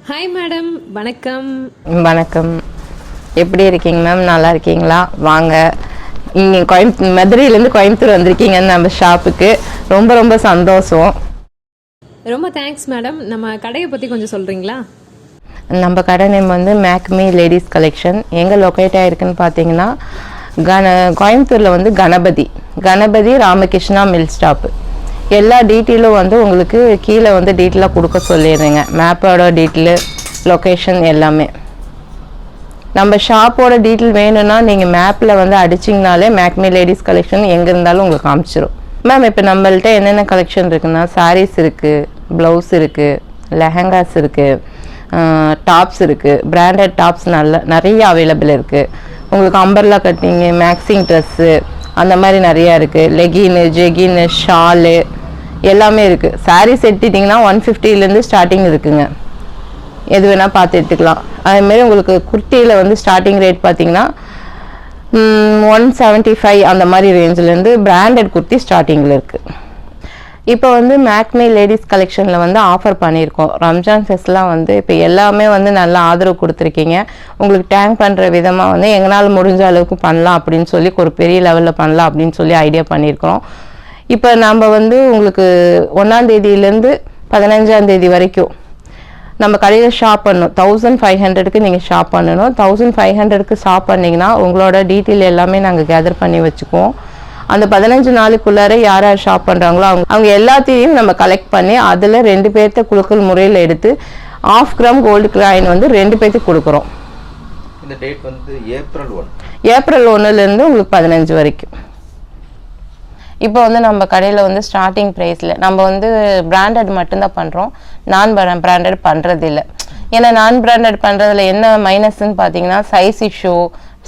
Hi madam, வணக்கம். வணக்கம். எப்படி இருக்கீங்க மேம்? நல்லா இருக்கீங்களா? வாங்க, இங்கே மதுரையிலேருந்து கோயம்புத்தூர் வந்திருக்கீங்கன்னு நம்ம ஷாப்புக்கு ரொம்ப ரொம்ப சந்தோஷம். ரொம்ப தேங்க்ஸ் மேடம். நம்ம கடையை பற்றி கொஞ்சம் சொல்கிறீங்களா? நம்ம கடை நேம் வந்து மேக்மி லேடிஸ் கலெக்ஷன். எங்கே லொக்கேட் ஆகிருக்குன்னு பார்த்தீங்கன்னா கோயம்புத்தூரில் வந்து கணபதி ராமகிருஷ்ணா மில் ஸ்டாப்பு. எல்லா டீட்டெயிலும் வந்து உங்களுக்கு கீழே வந்து டீட்டெயிலாக கொடுக்க சொல்லிடுறேங்க. மேப்போட டீட்டெயிலு, லொக்கேஷன் எல்லாமே. நம்ம ஷாப்போட டீட்டெயில் வேணும்னா நீங்கள் மேப்பில் வந்து அடிச்சிங்கனாலே மேக்மி லேடிஸ் கலெக்ஷன் எங்கே இருந்தாலும் உங்களுக்கு காமிச்சிரும். மேம், இப்போ நம்மள்ட்ட என்னென்ன கலெக்ஷன் இருக்குன்னா, சாரீஸ் இருக்குது, ப்ளவுஸ் இருக்குது, லெஹங்காஸ் இருக்குது, டாப்ஸ் இருக்குது. பிராண்டட் டாப்ஸ் நிறைய அவைலபிள் இருக்குது. உங்களுக்கு அம்பர்லா கட்டிங்கு, மேக்சிங் ட்ரெஸ்ஸு அந்த மாதிரி நிறையா இருக்குது. லெகின்னு, ஜெகின்னு, ஷாலு எல்லாமே இருக்குது. சாரீஸ் எடுத்துட்டிங்கன்னா 150லேருந்து ஸ்டார்டிங் இருக்குங்க. எது வேணால் பார்த்து எடுத்துக்கலாம். அதுமாரி உங்களுக்கு குர்த்தியில் வந்து ஸ்டார்டிங் ரேட் பார்த்தீங்கன்னா 175 அந்த மாதிரி ரேஞ்சிலேருந்து பிராண்டட் குர்த்தி ஸ்டார்டிங்கில் இருக்குது. இப்போ வந்து மேக்மி லேடிஸ் கலெக்ஷனில் வந்து ஆஃபர் பண்ணியிருக்கோம். ரம்ஜான் ஃபெஸ்ட்லாம் வந்து இப்போ எல்லாமே வந்து நல்லா ஆதரவு கொடுத்துருக்கீங்க. உங்களுக்கு டேங்க் பண்ணுற விதமாக வந்து எங்களால் முடிஞ்ச அளவுக்கு பண்ணலாம் அப்படின்னு சொல்லி, ஒரு பெரிய லெவலில் பண்ணலாம் அப்படின்னு சொல்லி ஐடியா பண்ணியிருக்கிறோம். இப்போ நம்ம வந்து உங்களுக்கு 1ஆம் தேதியிலேருந்து 15ஆம் தேதி வரைக்கும் நம்ம கடையில் ஷாப் பண்ணணும். 1500க்கு நீங்கள் ஷாப் பண்ணணும். 1500க்கு ஷாப் பண்ணிங்கன்னா உங்களோட டீட்டெயில் எல்லாமே நாங்கள் கேதர் பண்ணி வச்சுக்குவோம். அந்த 15 நாளுக்குள்ளார யார் யார் ஷாப் பண்ணுறாங்களோ அவங்க எல்லாத்தையும் நம்ம கலெக்ட் பண்ணி அதில் 2 பேர்த்த குழுக்கள் முறையில் எடுத்து 1/2 கிராம் கோல்டு காயின் வந்து 2 பேர்த்துக்கு கொடுக்குறோம். இந்த டேட் வந்து ஏப்ரல் 1லேருந்து உங்களுக்கு 15 வரைக்கும். இப்போ வந்து நம்ம கடையில் வந்து ஸ்டார்டிங் ப்ரைஸில் நம்ம வந்து பிராண்டட் மட்டும்தான் பண்ணுறோம். நான் பிராண்டட் பண்ணுறது இல்லை. ஏன்னா நான் பிராண்டட் பண்ணுறதுல என்ன மைனஸ்ன்னு பார்த்தீங்கன்னா, சைஸ் இஷ்யூ,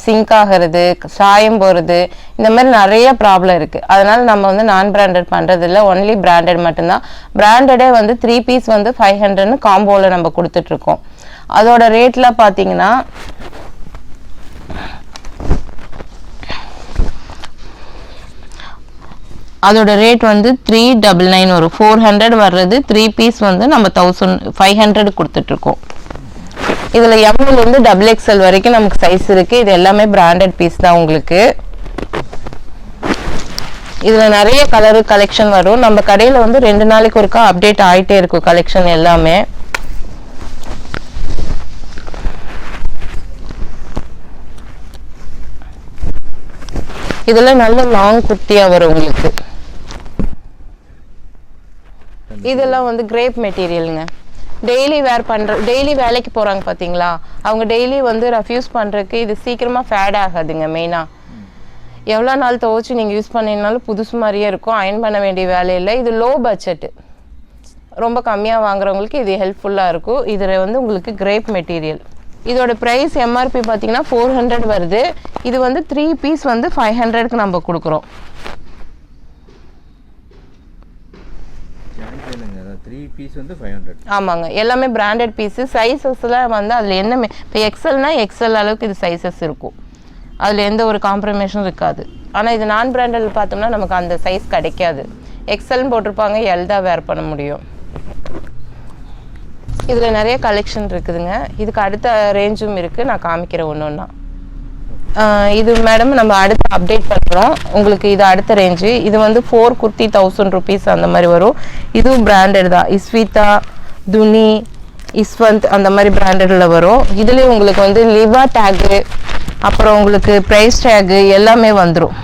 சிங்க் ஆகிறது, சாயம் போகிறது, இந்த மாதிரி நிறைய ப்ராப்ளம் இருக்குது. அதனால் நம்ம வந்து நான் பிராண்டட் பண்ணுறதில்ல. ஒன்லி பிராண்டட் மட்டும்தான். பிராண்டடே வந்து 3 பீஸ் வந்து 500ன்னு காம்போவில் நம்ம கொடுத்துட்ருக்கோம். அதோட ரேட்டில் பார்த்தீங்கன்னா அதோட ரேட் வந்து 399 வரும். 400 வர்றது 3 பீஸ் வந்து நம்ம 1500 கொடுத்துட்ருக்கோம். இதில் எம்எல்லேருந்து XXL வரைக்கும் நமக்கு சைஸ் இருக்குது. இது எல்லாமே பிராண்டட் பீஸ் தான். உங்களுக்கு இதில் நிறைய கலரு கலெக்ஷன் வரும். நம்ம கடையில் வந்து 2 நாளைக்கு ஒருக்கா அப்டேட் ஆகிட்டே இருக்கும் கலெக்ஷன் எல்லாமே. இதில் நல்ல லாங் குர்த்தியாக வரும் உங்களுக்கு. இதெல்லாம் வந்து கிரேப் மெட்டீரியலுங்க. டெய்லி வேலைக்கு போகிறாங்க பார்த்தீங்களா, அவங்க டெய்லி வந்து ரெஃப்யூஸ் பண்ணுறதுக்கு இது சீக்கிரமாக ஃபேட் ஆகாதுங்க. மெயினாக எவ்வளோ நாள் துவைச்சி நீங்கள் யூஸ் பண்ணினாலும் புதுசு மாதிரியே இருக்கும். அயன் பண்ண வேண்டிய வேலையில். இது லோ பட்ஜெட்டு, ரொம்ப கம்மியாக வாங்குறவங்களுக்கு இது ஹெல்ப்ஃபுல்லாக இருக்கும். இதில் வந்து உங்களுக்கு கிரேப் மெட்டீரியல். இதோட ப்ரைஸ் எம்ஆர்பி பார்த்தீங்கன்னா 400 வருது. இது வந்து 3 பீஸ் வந்து 500க்கு நம்ம கொடுக்குறோம். 3 பீஸ் வந்து 500. ஆமாங்க, எல்லாமே பிராண்டட் பீஸு. சைஸஸ்லாம் வந்து அதில் என்ன, இப்போ எக்ஸல்னா எக்ஸல் அளவுக்கு இது சைஸஸ் இருக்கும். அதில் எந்த ஒரு காம்ப்ரமைஸும் இருக்காது. ஆனால் இது நான் பிராண்டட் பார்த்தோம்னா நமக்கு அந்த சைஸ் கிடைக்காது. எக்ஸல்னு போட்டிருப்பாங்க, எல் தான் வேர் பண்ண முடியும். இதில் நிறைய கலெக்ஷன் இருக்குதுங்க. இதுக்கு அடுத்த ரேஞ்சும் இருக்குது, நான் காமிக்கிறேன் ஒன்று ஒன்றா. இது மேடம் நம்ம அடுத்து அப்டேட் பண்ணுறோம் உங்களுக்கு. இது அடுத்த ரேஞ்சு. இது வந்து 4 குர்த்தி 1000 rupees அந்த மாதிரி வரும். இதுவும் பிராண்டட் தான். இஸ்விதா, துனி, இஸ்வந்த் அந்த மாதிரி பிராண்டடில் வரும். இதுலேயும் உங்களுக்கு வந்து லிவா டேகு, அப்புறம் உங்களுக்கு ப்ரைஸ் டேகு எல்லாமே வந்துடும்.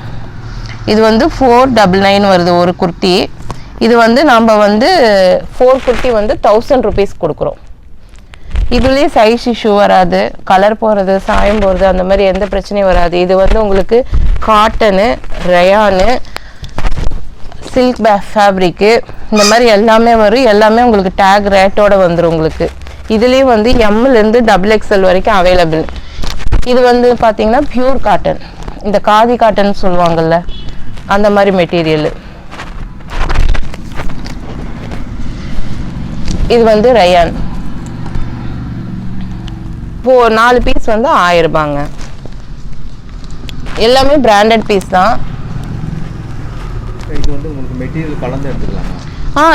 இது வந்து 499 வருது ஒரு குர்த்தி. இது வந்து நம்ம வந்து 4 குர்த்தி வந்து 1000 rupees கொடுக்குறோம். இதுலேயே சைஸ் இஷ்யூ வராது, கலர் போகிறது, சாயம் போகிறது அந்த மாதிரி எந்த பிரச்சனையும் வராது. இது வந்து உங்களுக்கு காட்டனு, ரயானு, சில்க் ஃபேப்ரிக்கு இந்த மாதிரி எல்லாமே வரும். எல்லாமே உங்களுக்கு டேக் ரேட்டோட வந்துடும் உங்களுக்கு. இதுலேயும் வந்து எம்லேருந்து XXL வரைக்கும் அவைலபிள். இது வந்து பார்த்தீங்கன்னா பியூர் காட்டன், இந்த காதி காட்டன் சொல்லுவாங்கள்ல அந்த மாதிரி மெட்டீரியல். இது வந்து ரயான். 4 பீஸ் வந்து 1000 ரூபாங்க. எல்லாமே பிராண்டட் பீஸ் தான். இது வந்து உங்களுக்கு மெட்டீரியல் கலந்து எடுத்துக்கலாம்.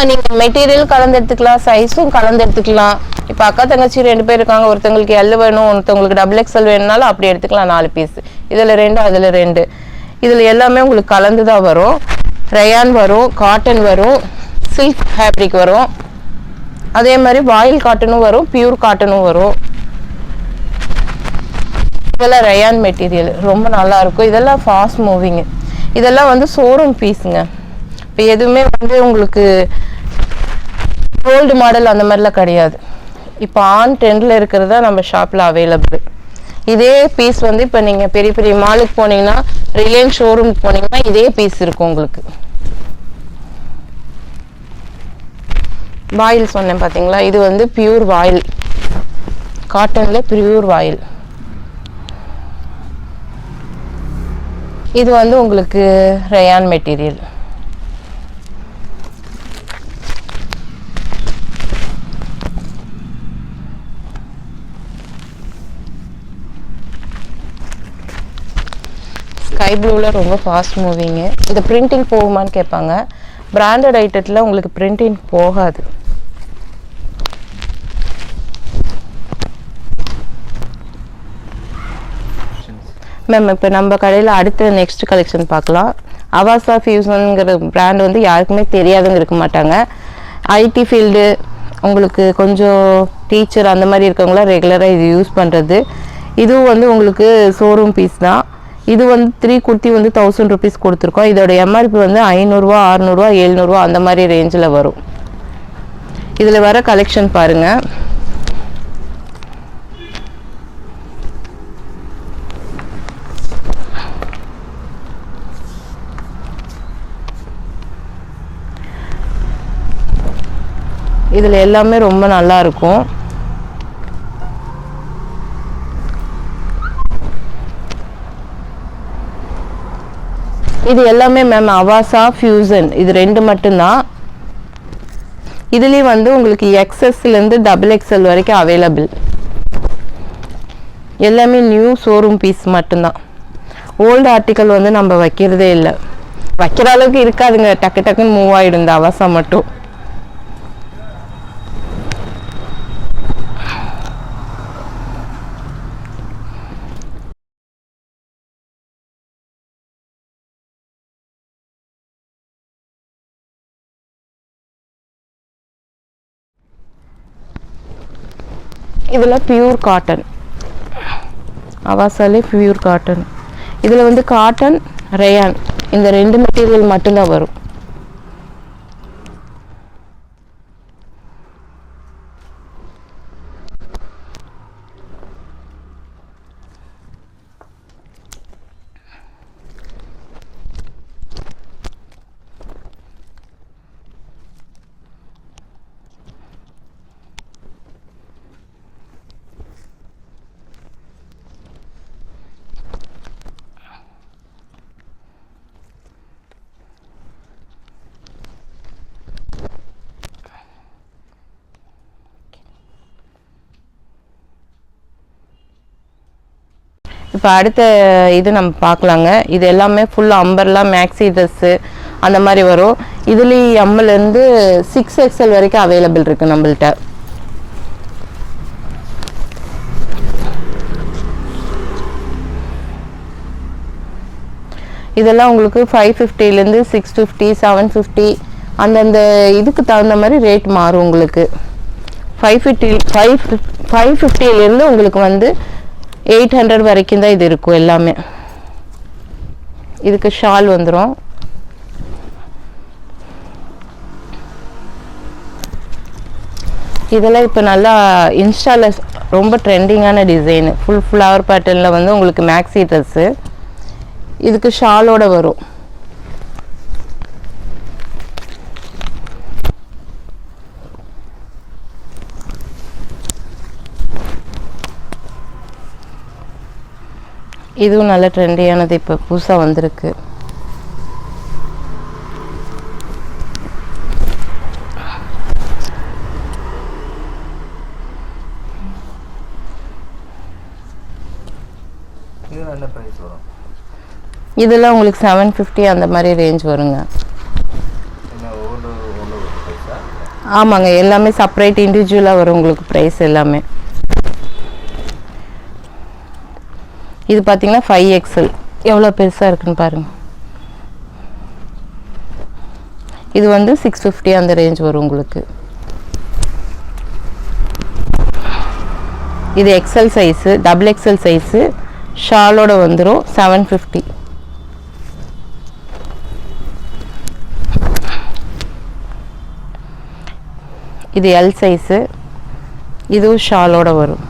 நீங்கள் மெட்டீரியல் கலந்து எடுத்துக்கலாம், சைஸும் கலந்து எடுத்துக்கலாம். இப்போ அக்கா தங்கச்சி 2 பேர் இருக்காங்க, ஒருத்தவங்களுக்கு எல் வேணும், ஒருத்தவங்களுக்கு டபுள் எக்ஸ்எல் வேணும்னாலும் அப்படி எடுத்துக்கலாம். 4 பீஸ், இதில் 2 அதில் 2. இதில் எல்லாமே உங்களுக்கு கலந்து தான் வரும். ரயான் வரும், காட்டன் வரும், சில்க் ஃபேப்ரிக் வரும், அதே மாதிரி வாயில் காட்டனும் வரும், பியூர் காட்டனும் வரும். இதெல்லாம் ரயான் மெட்டீரியல் ரொம்ப நல்லா இருக்கும். இதெல்லாம் ஃபாஸ்ட் மூவிங்கு. இதெல்லாம் வந்து ஷோரூம் பீஸுங்க. இப்போ எதுவுமே வந்து உங்களுக்கு ஓல்டு மாடல் அந்த மாதிரிலாம் கிடையாது. இப்போ ஆன் ட்ரெண்டில் இருக்கிறது தான் நம்ம ஷாப்பில் அவைலபிள். இதே பீஸ் வந்து இப்போ நீங்கள் பெரிய பெரிய மாலுக்கு போனீங்கன்னா, ரிலையன்ஸ் ஷோரூமுக்கு போனீங்கன்னா இதே பீஸ் இருக்கும் உங்களுக்கு. வாயில் சொன்னேன் பார்த்தீங்களா, இது வந்து பியூர் வாயில், காட்டனில் பியூர் வாயில். இது வந்து உங்களுக்கு ரயான் மெட்டீரியல். ஸ்கை ப்ளூவில் ரொம்ப ஃபாஸ்ட் மூவிங்கு. இந்த பிரிண்டிங் போகுமான்னு கேட்பாங்க. பிராண்டட் ஐட்டத்தில் உங்களுக்கு பிரிண்டிங் போகாது. மேம் இப்போ நம்ம கடையில் அடுத்த நெக்ஸ்ட் கலெக்ஷன் பார்க்கலாம். அவாசா ஃபியூசனுங்கிற பிராண்ட் வந்து யாருக்குமே தெரியாதவங்க இருக்க மாட்டாங்க. ஐடி ஃபீல்டு, உங்களுக்கு கொஞ்சம் டீச்சர் அந்த மாதிரி இருக்கவங்களாம் ரெகுலராக இது யூஸ் பண்ணுறது. இதுவும் வந்து உங்களுக்கு ஷோரூம் பீஸ் தான். இது வந்து 3 குர்த்தி வந்து 1000 ருபீஸ் கொடுத்துருக்கோம். இதோட எம்ஆர்பி வந்து 500 ரூபா, 600 ரூபா, 700 ரூபா அந்த மாதிரி ரேஞ்சில் வரும். இதில் வர கலெக்ஷன் பாருங்கள். இதில் எல்லாமே ரொம்ப நல்லா இருக்கும். இது எல்லாமே மேம் அவாசா ஃபியூசன், இது 2 மட்டும்தான். இதுலேயும் வந்து உங்களுக்கு எக்ஸ்எஸ்லேருந்து டபுள் எக்ஸ்எல் வரைக்கும் அவைலபிள். எல்லாமே நியூ ஷோரூம் பீஸ் மட்டும்தான். ஓல்டு ஆர்டிக்கல் வந்து நம்ம வைக்கிறதே இல்லை. வைக்கிற அளவுக்கு இருக்காதுங்க, டக்கு டக்குன்னு மூவ் ஆகிடும் இந்த அவாசா மட்டும். இதில் பியூர் காட்டன், அவாசாலே பியூர் காட்டன். இதில் வந்து காட்டன், ரயான் இந்த 2 மெட்டீரியல் மட்டும்தான் வரும். இப்போ அடுத்த இது நம்ம பார்க்கலாங்க. இது எல்லாமே ஃபுல் அம்பர்லா மேக்ஸி ட்ரெஸ்ஸு அந்த மாதிரி வரும். இதுலேயும் எம்லேருந்து 6XL வரைக்கும் அவைலபிள் இருக்குது நம்மள்ட்ட. இதெல்லாம் உங்களுக்கு 550லேருந்து 650, 750 அந்தந்த இதுக்கு தகுந்த மாதிரி ரேட் மாறும் உங்களுக்கு. 550லேருந்து உங்களுக்கு வந்து 800 வரைக்கும் தான் இது இருக்கும் எல்லாமே. இதுக்கு ஷால் வந்துடும். இதெல்லாம் இப்போ நல்லா இன்ஸ்டாவில் ரொம்ப ட்ரெண்டிங்கான டிசைனு. ஃபுல் ஃப்ளவர் பேட்டர்னில் வந்து உங்களுக்கு மேக்ஸி ட்ரெஸ்ஸு. இதுக்கு ஷாலோட வரும். இதுவும் நல்ல ட்ரெண்டியானது, இப்போ புதுசாக வந்திருக்கு. இதெல்லாம் உங்களுக்கு 750 அந்த மாதிரி ரேஞ்ச் வருங்க. ஆமாங்க, எல்லாமே செப்பரேட் இண்டிவிஜுவலாக வரும் உங்களுக்கு ப்ரைஸ் எல்லாமே. இது பார்த்தீங்கன்னா 5XL எவ்வளோ பெருசாக இருக்குன்னு பாருங்கள். இது வந்து 650 அந்த ரேஞ்ச் வரும் உங்களுக்கு. இது XL size, double XL size, ஷாலோட வந்துடும் 750. இது எல் சைஸு, இதுவும் ஷாலோட வரும்.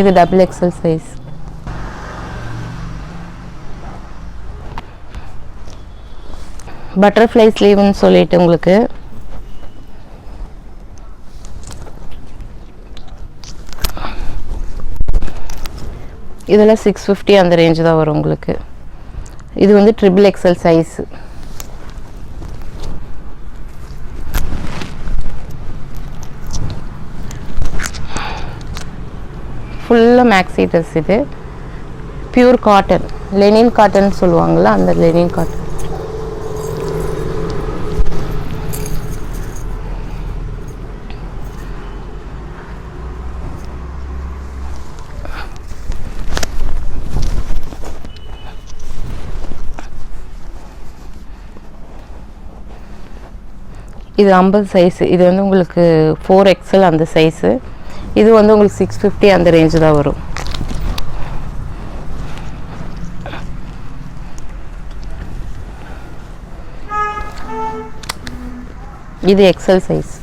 இது டபுள் எக்ஸல் சைஸ். பட்டர்ஃப்ளை ஸ்லீவ்னு சொல்லிட்டு உங்களுக்கு இதில் 650 அந்த ரேஞ்சு தான் வரும் உங்களுக்கு. இது வந்து ட்ரிபிள் எக்ஸல் சைஸ். ஃபுல்லாக மேக்ஸி ட்ரெஸ். இது பியூர் காட்டன், லெனின் காட்டன் சொல்லுவாங்கள்ல, அந்த லெனின் காட்டன். இது 50 சைஸு. இது வந்து உங்களுக்கு 4XL அந்த சைஸு. இது வந்து உங்களுக்கு 650 அந்த ரேஞ்சு தான் வரும். இது எக்ஸல் சைஸ்.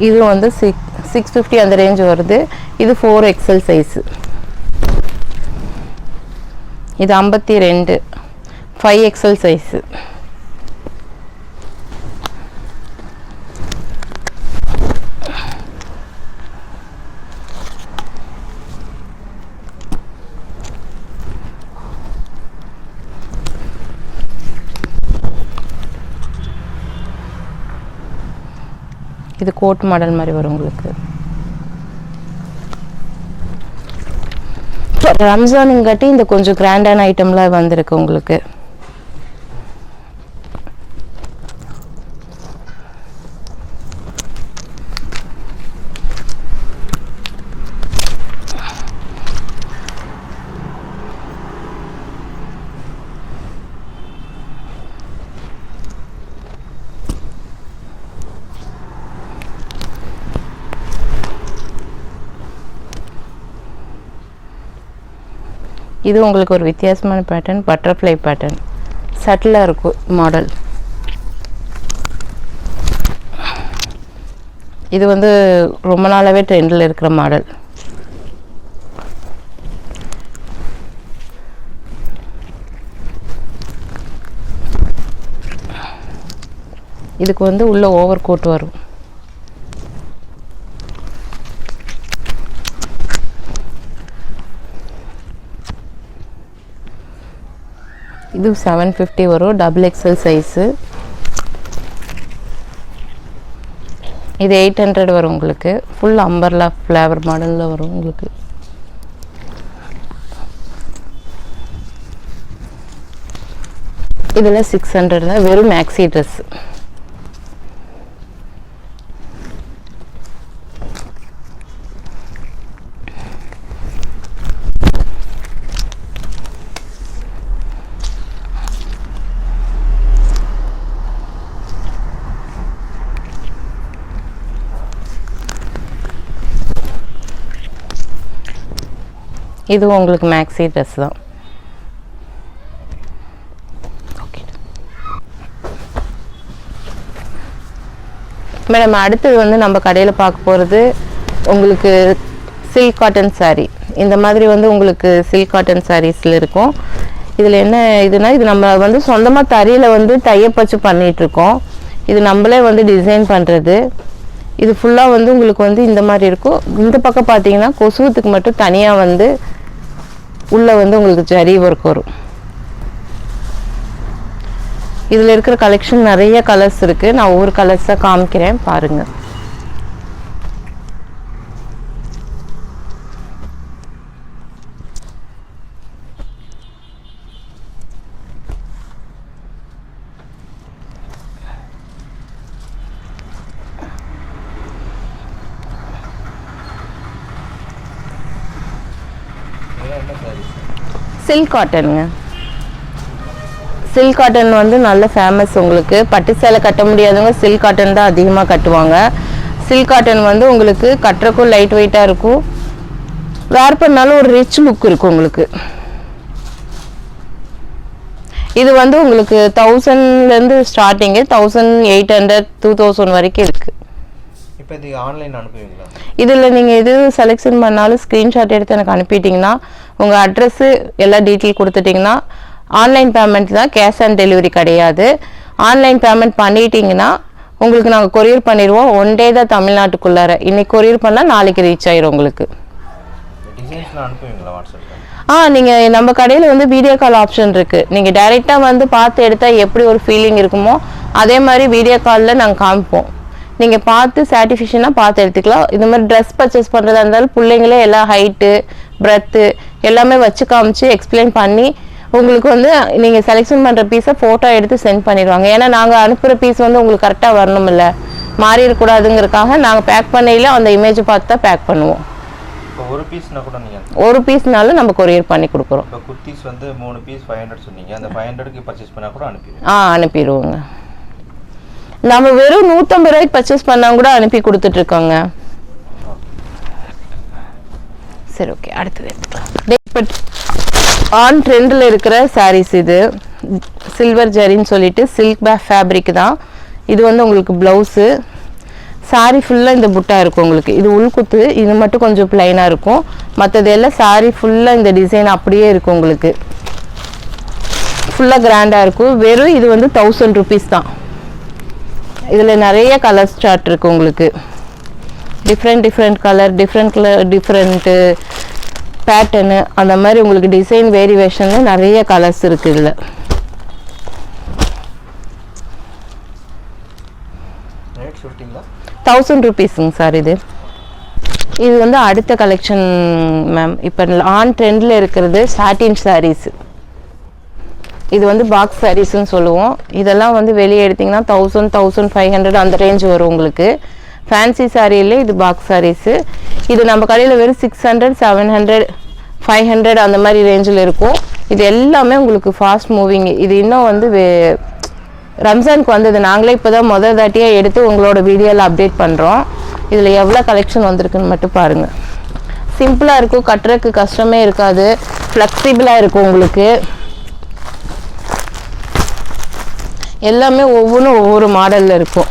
இது வந்து 650 அந்த ரேஞ்ச் வருது. இது 4XL சைஸு. இது 52 5XL சைஸு. இது கோட் மாடல் மாதிரி வரும் உங்களுக்கு. ரம்ஜானுங்காட்டி இந்த கொஞ்சம் கிராண்டான ஐட்டம்லாம் வந்திருக்கு உங்களுக்கு. இது உங்களுக்கு ஒரு வித்தியாசமான பேட்டர்ன், பட்டர்ஃப்ளை பேட்டர்ன், சட்டிலாக இருக்கும் மாடல். இது வந்து ரொம்ப நாளாகவே ட்ரெண்டில் இருக்கிற மாடல். இதுக்கு வந்து உள்ள ஓவர் கோட் வரும். இது 750 வரும், டபுள் எக்ஸல் சைஸு. இது 800 வரும் உங்களுக்கு. ஃபுல் அம்பர்லா ஃப்ளேவர் மாடலில் வரும் உங்களுக்கு. இதில் 600 தான், வெறும் மேக்ஸி ட்ரெஸ். இது உங்களுக்கு மேக்ஸி ட்ரெஸ் தான். மேடம் அடுத்தது வந்து நம்ம கடையில் பார்க்க போகிறது உங்களுக்கு சில்க் காட்டன் சாரீ. இந்த மாதிரி வந்து உங்களுக்கு சில்க் காட்டன் சாரீஸில் இருக்கும். இதில் என்ன இதுனா, இது நம்ம வந்து சொந்தமாக தறியில் வந்து டைப் வச்சு பண்ணிகிட்ருக்கோம். இது நம்மளே வந்து டிசைன் பண்ணுறது. இது ஃபுல்லாக வந்து உங்களுக்கு வந்து இந்த மாதிரி இருக்கும். இந்த பக்கம் பார்த்தீங்கன்னா கொசுவத்துக்கு மட்டும் தனியாக வந்து உள்ளே வந்து உங்களுக்கு ஜரி ஒர்க் வரும். இதில் இருக்கிற கலெக்ஷன் நிறைய கலர்ஸ் இருக்குது. நான் ஒவ்வொரு கலர்ஸாக காமிக்கிறேன் பாருங்கள். சாரீஸ்? சில்க் காட்டனுங்க. சில்க் காட்டன் வந்து நல்ல ஃபேமஸ். உங்களுக்கு பட்டு சேலை கட்ட முடியாதவங்க சில்க் காட்டன் தான் அதிகமாக கட்டுவாங்க. சில்க் காட்டன் வந்து உங்களுக்கு கட்டுறக்கும் லைட் வெயிட்டாக இருக்கும், வேர் பண்ணாலும் ஒரு ரிச் லுக் இருக்கும் உங்களுக்கு. இது வந்து உங்களுக்கு 1000லேருந்து ஸ்டார்டிங்கு 1800 2000 வரைக்கும் இருக்குது. இப்போ இது ஆன்லைன் அனுப்புவீங்களா? இதில் நீங்கள் எது செலெக்ஷன் பண்ணாலும் ஸ்க்ரீன்ஷாட் எடுத்து எனக்கு அனுப்பிட்டிங்கன்னா உங்கள் அட்ரஸ்ஸு எல்லா டீட்டெயில் கொடுத்துட்டிங்கன்னா ஆன்லைன் பேமெண்ட் தான், கேஷ் ஆன் டெலிவரி கிடையாது. ஆன்லைன் பேமெண்ட் பண்ணிட்டீங்கன்னா உங்களுக்கு நாங்கள் கொரியர் பண்ணிடுவோம். 1 டே தான் தமிழ்நாட்டுக்குள்ளார. இன்றைக்கி கொரியர் பண்ணால் நாளைக்கு ரீச் ஆயிரும் உங்களுக்கு. டிசைன்ஸ்லாம் அனுப்புவீங்களா வாட்ஸ்அப்பில்? நீங்கள் நம்ம கடையில் வந்து வீடியோ கால் ஆப்ஷன் இருக்குது. நீங்கள் டைரெக்டாக வந்து பார்த்து எடுத்தால் எப்படி ஒரு ஃபீலிங் இருக்குமோ அதே மாதிரி வீடியோ காலில் நாங்கள் காமிப்போம். நீங்கள் பார்த்து சாட்டிஸ்ஃபேக்ஷனாக பார்த்து எடுத்துக்கலாம். இந்த மாதிரி ட்ரெஸ் பர்ச்சேஸ் பண்ணுறதா இருந்தாலும் பிள்ளைங்களே எல்லா ஹைட்டு பிரெத்து எல்லாமே வச்சு காமிச்சு எக்ஸ்பிளைன் பண்ணி உங்களுக்கு வந்து நீங்கள் செலெக்ஷன் பண்ணுற பீஸை ஃபோட்டோ எடுத்து சென்ட் பண்ணிடுவாங்க. ஏன்னா நாங்கள் அனுப்புகிற பீஸ் வந்து உங்களுக்கு கரெக்டாக வரணும் இல்லை, மாறிடக்கூடாதுங்கிறதுக்காக நாங்கள் பேக் பண்ணையில் அந்த இமேஜை பார்த்து தான் பேக் பண்ணுவோம். இப்போ ஒரு பீஸ்னா கூட நீங்கள் ஒரு பீஸ்னாலும் நம்ம கொரியர் பண்ணி கொடுக்குறோம். இப்போ குர்த்திஸ் வந்து 3 பீஸ் 500 சொன்னீங்க, அந்த 500க்கு பர்ச்சேஸ் பண்ணால் கூட அனுப்பிடுவோம். அனுப்பிடுவோங்க. நம்ம வெறும் 150 ரூபாய்க்கு பர்ச்சேஸ் பண்ணால் கூட அனுப்பி கொடுத்துட்ருக்கோங்க. சரி, ஓகே, அடுத்தது எடுத்துக்கலாம். ஆன் ட்ரெண்டில் இருக்கிற சாரீஸ் இது சில்வர் ஜரின்னு சொல்லிட்டு சில்க் ஃபேப்ரிக் தான். இது வந்து உங்களுக்கு ப்ளவுஸு. சாரீ ஃபுல்லாக இந்த புட்டா இருக்கும் உங்களுக்கு. இது உள்குத்து, இது மட்டும் கொஞ்சம் பிளைனாக இருக்கும். மற்றது எல்லாம் சாரீ ஃபுல்லாக இந்த டிசைன் அப்படியே இருக்கும் உங்களுக்கு. ஃபுல்லாக கிராண்டாக இருக்கும். வெறும் இது வந்து 1000 rupees தான். இதில் நிறைய கலர் சார்ட் இருக்குது உங்களுக்கு. டிஃப்ரெண்ட் கலர், டிஃப்ரெண்ட்டு பேட்டர்னு, அந்த மாதிரி உங்களுக்கு டிசைன் வேரியேஷன்னு நிறைய கலர்ஸ் இருக்குது இதில். ரேட் சொல்லிட்டீங்களா? 1000 rupeesங்க சார். இது வந்து அடுத்த கலெக்ஷன் மேம். இப்போ ஆன் ட்ரெண்டில் இருக்கிறது சாட்டின் சாரீஸ். இது வந்து பாக்ஸ் சாரீஸ்ன்னு சொல்லுவோம். இதெல்லாம் வந்து வெளியே எடுத்திங்கன்னா 1000 1500 அந்த ரேஞ்ச் வரும் உங்களுக்கு. ஃபேன்சி சாரியில் இது பாக்ஸ் சாரீஸு. இது நம்ம கடையில் வெறும் 600 700 500 அந்த மாதிரி ரேஞ்சில் இருக்கும். இது எல்லாமே உங்களுக்கு ஃபாஸ்ட் மூவிங். இது இன்னும் வந்து ரம்ஜானுக்கு வந்தது. நாங்களே இப்போ தான் முதல் தாட்டியாக எடுத்து உங்களோட வீடியோவில் அப்டேட் பண்ணுறோம். இதில் எவ்வளோ கலெக்ஷன் வந்திருக்குன்னு மட்டும் பாருங்கள். சிம்பிளாக இருக்கும், கட்டுறதுக்கு கஷ்டமே இருக்காது, ஃப்ளெக்சிபிளாக இருக்கும் உங்களுக்கு. எல்லாமே ஒவ்வொன்றும் ஒவ்வொரு மாடலில் இருக்கும்.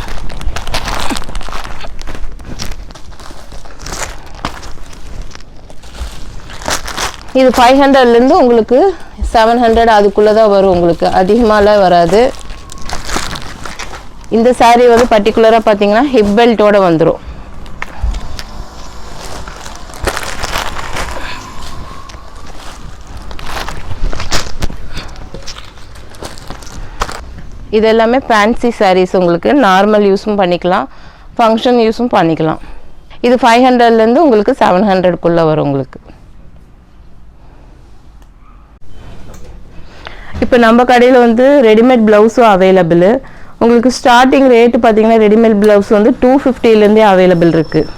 இது 500லேருந்து உங்களுக்கு 700 அதுக்குள்ளே தான் வரும் உங்களுக்கு, அதிகமாகலாம் வராது. இந்த சாரீ வந்து பர்டிகுலராக பார்த்தீங்கன்னா ஹிப் பெல்ட்டோட வந்துடும். இது எல்லாமே ஃபேன்சி சாரீஸ். உங்களுக்கு நார்மல் யூஸும் பண்ணிக்கலாம், ஃபங்க்ஷன் யூஸும் பண்ணிக்கலாம். இது 500லேருந்து உங்களுக்கு 700க்குள்ளே வரும் உங்களுக்கு. இப்போ நம்ம கடையில் வந்து ரெடிமேட் ப்ளவுஸும் அவைலபிள். உங்களுக்கு ஸ்டார்டிங் ரேட்டு பார்த்தீங்கன்னா ரெடிமேட் ப்ளவுஸ் வந்து 250லேருந்தே அவைலபிள் இருக்குது.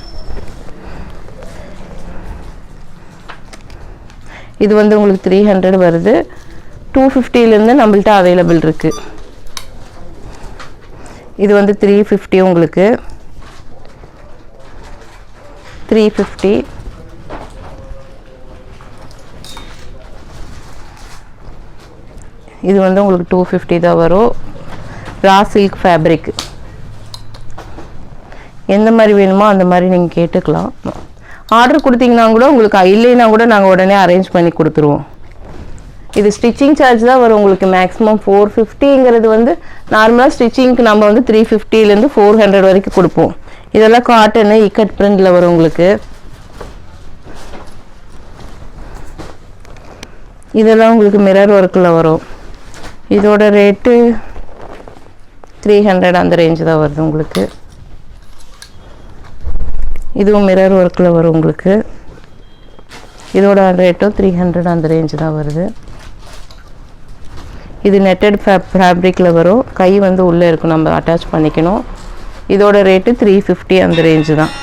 இது வந்து உங்களுக்கு 300 வருது. 250லேருந்து நம்மள்ட்ட அவைலபிள் இருக்குது. இது வந்து 350 உங்களுக்கு. 350. இது வந்து உங்களுக்கு 250 தான் வரும். Raw silk fabric. எந்த மாதிரி வேணுமோ அந்த மாதிரி நீங்கள் கேட்டுக்கலாம். ஆர்டர் கொடுத்தீங்கன்னா கூட உங்களுக்கு இல்லைன்னா கூட நாங்கள் உடனே அரேஞ்ச் பண்ணி கொடுத்துருவோம். இது ஸ்டிச்சிங் சார்ஜ் தான் வரும் உங்களுக்கு. மேக்ஸிமம் 450ங்கிறது வந்து நார்மலாக ஸ்டிச்சிங்க்கு நம்ம வந்து 350லேருந்து 400 வரைக்கும் கொடுப்போம். இதெல்லாம் காட்டனு இக்கட் பிரிண்டில் வரும் உங்களுக்கு. இதெல்லாம் உங்களுக்கு மிரர் ஒர்க்கில் வரும். இதோட ரேட்டு 300 அந்த ரேஞ்சு தான் வருது உங்களுக்கு. இதுவும் மிரர் ஒர்க்கில் வரும் உங்களுக்கு. இதோட ரேட்டும் 300 அந்த ரேஞ்சு தான் வருது. இது நெட்டட் ஃபேப்ரிக்கில் வரும். கை வந்து உள்ளே இருக்கும், நம்ம அட்டாச் பண்ணிக்கணும். இதோட ரேட்டு 350 அந்த ரேஞ்சு தான்.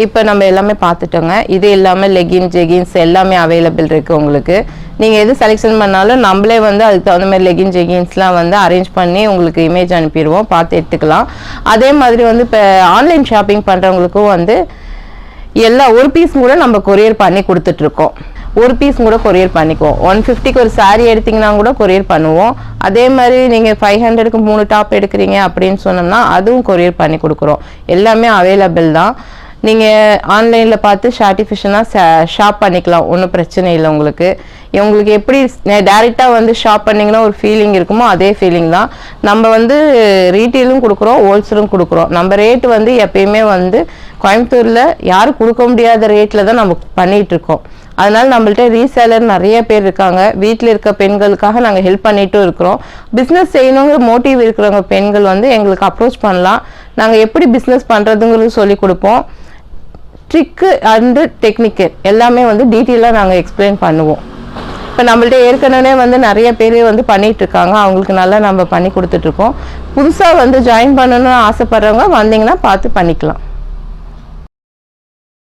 இப்போ நம்ம எல்லாமே பார்த்துட்டோங்க. இது இல்லாமல் லெகின் ஜெகின்ஸ் எல்லாமே அவைலபிள் இருக்குது உங்களுக்கு. நீங்கள் எது செலெக்ஷன் பண்ணாலும் நம்மளே வந்து அதுக்கு தகுந்த மாதிரி லெகின் ஜெகின்ஸ்லாம் வந்து அரேஞ்ச் பண்ணி உங்களுக்கு இமேஜ் அனுப்பிடுவோம், பார்த்து எடுத்துக்கலாம். அதே மாதிரி வந்து இப்போ ஆன்லைன் ஷாப்பிங் பண்ணுறவங்களுக்கும் வந்து ஒரு பீஸ் கூட நம்ம கொரியர் பண்ணி கொடுத்துட்ருக்கோம். ஒரு பீஸ் கூட கொரியர் பண்ணிக்குவோம். 150க்கு ஒரு சாரீ எடுத்திங்கன்னா கூட கொரியர் பண்ணுவோம். அதே மாதிரி நீங்கள் 500க்கு 3 டாப் எடுக்கிறீங்க அப்படின்னு சொன்னோம்னா அதுவும் கொரியர் பண்ணி கொடுக்குறோம். எல்லாமே அவைலபிள் தான். நீங்கள் ஆன்லைனில் பார்த்து ஷார்டிஃபிஷனாக ஷாப் பண்ணிக்கலாம், ஒன்றும் பிரச்சனை இல்லை உங்களுக்கு. உங்களுக்கு எப்படி டேரெக்டாக வந்து ஷாப் பண்ணிங்கன்னா ஒரு ஃபீலிங் இருக்குமோ அதே ஃபீலிங் தான். நம்ம வந்து ரீட்டெயிலும் கொடுக்குறோம், ஹோல்சேலும் கொடுக்குறோம். நம்ம ரேட்டு வந்து எப்பயுமே வந்து கோயம்புத்தூரில் யாரும் கொடுக்க முடியாத ரேட்டில் தான் நம்ம பண்ணிகிட்ருக்கோம். அதனால நம்மள்ட்ட ரீசேலர் நிறைய பேர் இருக்காங்க. வீட்டில் இருக்க பெண்களுக்காக நாங்கள் ஹெல்ப் பண்ணிட்டும் இருக்கிறோம். பிஸ்னஸ் செய்யணுங்கிற மோட்டிவ் இருக்கிறவங்க பெண்கள் வந்து எங்களுக்கு அப்ரோச் பண்ணலாம். நாங்கள் எப்படி பிஸ்னஸ் பண்ணுறதுங்கிறது சொல்லி கொடுப்போம். ட்ரிக்கு அண்டு டெக்னிக்கு எல்லாமே வந்து டீட்டெயிலாக நாங்கள் எக்ஸ்பிளைன் பண்ணுவோம். இப்போ நம்மள்ட்ட ஏற்கனவே வந்து நிறைய பேர் வந்து பண்ணிகிட்ருக்காங்க, அவங்களுக்கு நல்லா நம்ம பண்ணி கொடுத்துட்ருக்கோம். புதுசாக வந்து ஜாயின் பண்ணணும்னு ஆசைப்பட்றவங்க வந்தீங்கன்னா பார்த்து பண்ணிக்கலாம்.